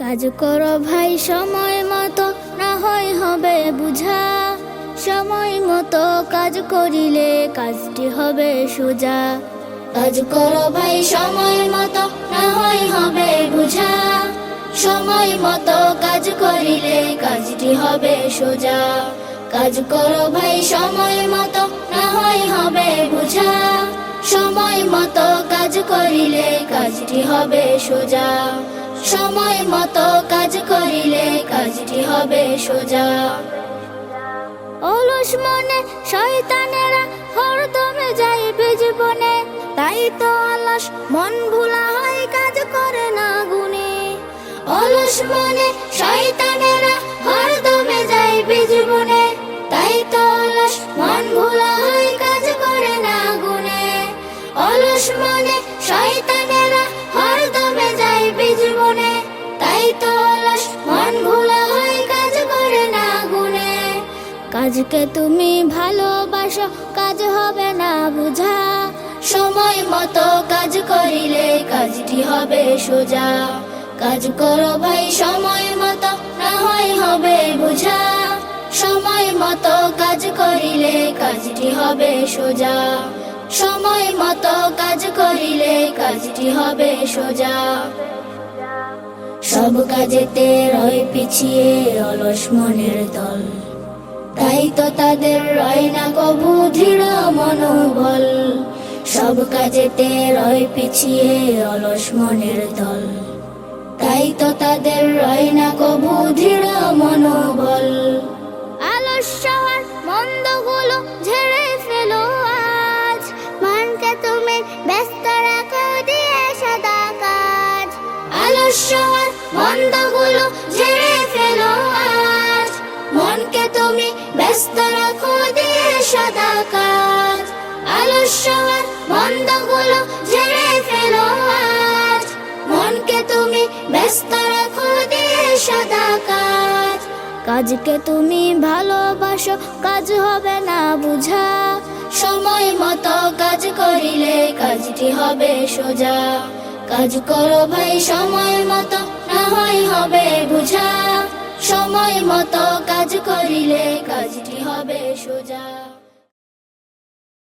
কাজ করো ভাই সময় মতো, না হয় হবে বুঝা। সময় মতো কাজ করিলে কাজটি হবে সোজা। কাজ করো ভাই সময় মতো, না হয় হবে বুঝা। সময় মতো কাজ করিলে কাজটি হবে সোজা। কাজ করো ভাই সময় মতো, না হয় হবে বুঝা। সময় মতো কাজ করিলে কাজটি হবে সোজা। সময় মতো কাজ করিলে কাজটি হবে সোজা। অলস মনে শয়তানেরা হরদমে যাইবে জীবনে, তাই তো অলস মন ভুলা হয় কাজ করে না গুণে। অলস মনে শয়তানেরা হরদমে যাইবে জীবনে, তাই তো অলস মন ভুলা হয় কাজ করে না গুণে। অলস মনে শয়তানেরা হরদমে যাইবে জীবনে, তাই তো অলস মন ভুলা হয় কাজ করে না গুণে। কাজকে তুমি ভালোবাসো, কাজ হবে না বুঝা। সময় মতো কাজ করিলে কাজটি হবে সোজা। কাজ করো ভাই সময় মতো, না হয় হবে বুঝা। সময় মতো কাজ করিলে কাজটি হবে সোজা। সময় মতো কাজ করিলে কাজটি হবে সোজা। সব কাজেতে রয় পিছিয়ে অলস মনের দল, তাই তো তাদের রয় না কবু দৃঢ় মনোবল। সব কাজেতে রয় পিছিয়ে অলস মনের দল, তাই তো তাদের রয় না কবু দৃঢ় মনোবল। আলস্য আর মন্দগুলো ঝেড়ে ফেলো আজ, মনকে তুমি ব্যস্ত রাখো দিয়ে সদা কাজ। আলস্য আর মন্দগুলো ঝেড়ে ফেলো আজ, মনকে তুমি ব্যস্ত রাখো দিয়ে সদা কাজ। আলস্য আর মন্দগুলো ঝেড়ে ফেলো আজ, মনকে তুমি ব্যস্ত রাখো দিয়ে সদা কাজ। কাজকে তুমি ভালোবাসো, কাজ হবে না বুঝা। সময় মতো কাজ করিলে কাজটি হবে সোজা। কাজ করো ভাই সময় মতো, না হয় হবে বুঝা। সময় মতো কাজ করিলে কাজটি হবে সোজা।